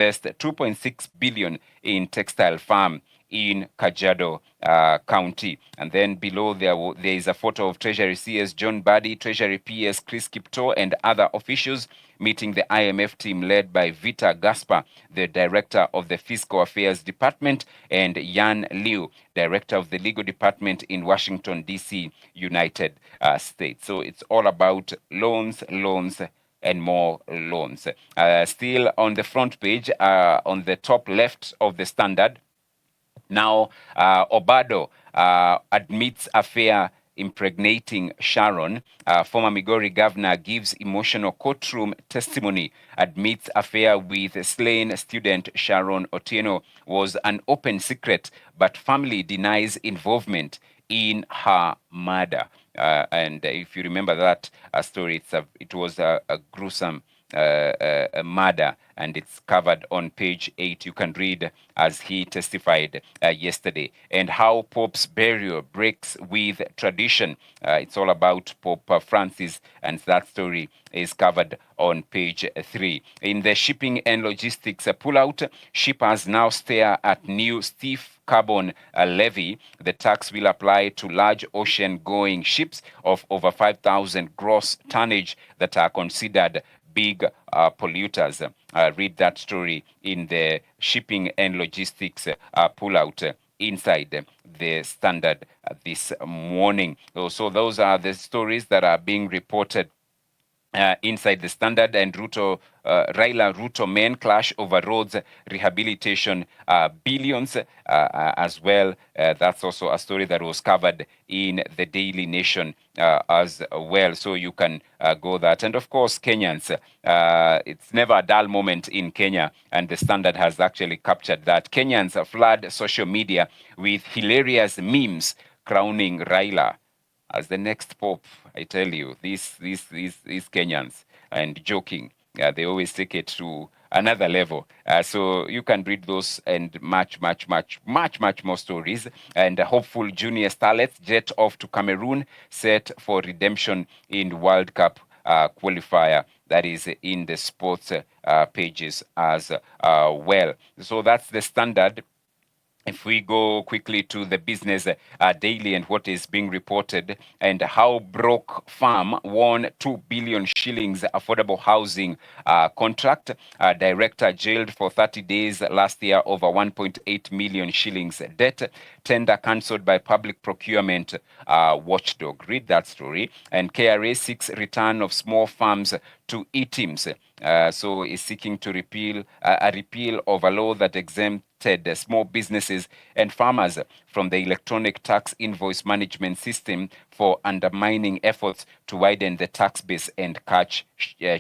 invest 2.6 billion in textile farm in Kajiado County. And then below there is a photo of Treasury CS John Badi, Treasury PS Chris Kipto, and other officials meeting the IMF team led by Vita Gaspar, the Director of the Fiscal Affairs Department, and Yan Liu, Director of the Legal Department in Washington, D.C., United States. So it's all about loans, and more loans. Still on the front page, on the top left of the Standard, now Obado admits affair impregnating Sharon. Former Migori governor gives emotional courtroom testimony, admits affair with slain student Sharon Otieno was an open secret, but family denies involvement in her murder. And if you remember that story, it was a gruesome a murder, and it's covered on page 8. You can read as he testified yesterday, and how Pope's burial breaks with tradition. It's all about Pope Francis, and that story is covered on page 3. In the shipping and logistics pullout, shippers now stare at new stiff carbon levy. The tax will apply to large ocean-going ships of over 5,000 gross tonnage that are considered big polluters. Read that story in the shipping and logistics pullout inside the Standard this morning. So those are the stories that are being reported inside the Standard. And Raila Ruto main clash over roads rehabilitation billions as well. That's also a story that was covered in the Daily Nation as well. So you can go that. And of course, Kenyans, it's never a dull moment in Kenya, and the Standard has actually captured that. Kenyans flood social media with hilarious memes crowning Raila as the next pope. I tell you, these Kenyans, and joking, they always take it to another level. So you can read those and much more stories. And hopeful junior starlets jet off to Cameroon, set for redemption in World Cup qualifier. That is in the sports pages as well. So that's the Standard. If we go quickly to the Business Daily and what is being reported, and how Broke Farm won 2 billion shillings affordable housing contract. Director jailed for 30 days last year over 1.8 million shillings debt. Tender cancelled by public procurement watchdog. Read that story. And KRA seeks return of small farms to eTIMS. So is seeking to repeal a repeal of a law that exempted small businesses and farmers from the electronic tax invoice management system for undermining efforts to widen the tax base and catch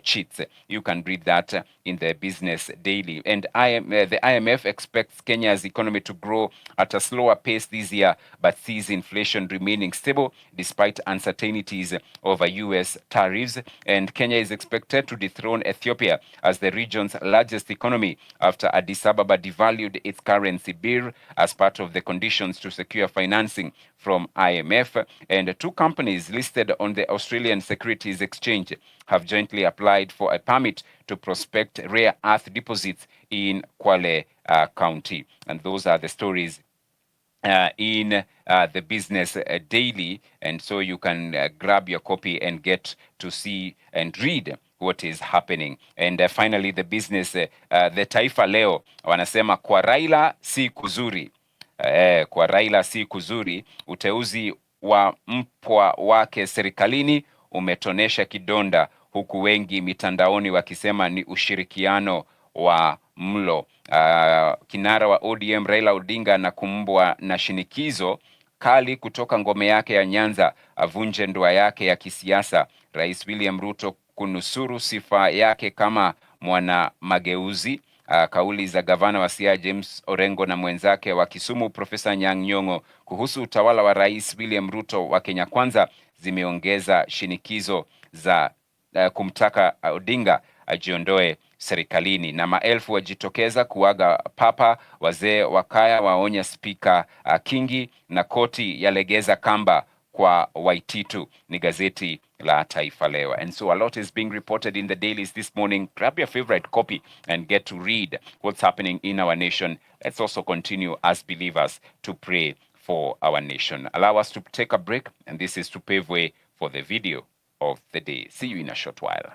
cheats. You can read that in the Business Daily. And the IMF expects Kenya's economy to grow at a slower pace this year, but sees inflation remaining stable despite uncertainties over US tariffs. And Kenya is expected to dethrone Ethiopia as the region's largest economy after Addis Ababa devalued its currency birr as part of the conditions to secure financing from IMF. And two companies listed on the Australian Securities Exchange have jointly applied for a permit to prospect rare earth deposits in Kwale County. And those are the stories in the Business Daily. And so you can grab your copy and get to see and read what is happening. And finally, the Business, the Taifa Leo wanasema kwa Raila si kuzuri. Kwa Raila si kuzuri, uteuzi wa mpwa wake serikalini umetonesha kidonda, huku wengi mitandaoni wakisema ni ushirikiano wa mlo. Kinara wa ODM Raila Odinga na kumbwa na shinikizo kali kutoka ngome yake ya Nyanza avunje ndoa yake ya kisiasa. Rais William Ruto kunusuru sifa yake kama mwana mageuzi. Kauli za gavana wa Siaya James Orengo na mwenzake wa Kisumu Profesa Anyang' Nyong'o kuhusu utawala wa Rais William Ruto wa Kenya Kwanza zimeongeza shinikizo za kumtaka Odinga ajiondoe serikalini. Na maelfu wajitokeza kuaga papa. Wazee wa kaya waonya spika Kingi, na koti yalegeza kamba kwa Waititu. Ni gazeti la Taifa Leo. And so a lot is being reported in the dailies this morning. Grab your favorite copy and get to read what's happening in our nation. Let's also continue as believers to pray for our nation. Allow us to take a break, and this is to pave way for the video of the day. See you in a short while.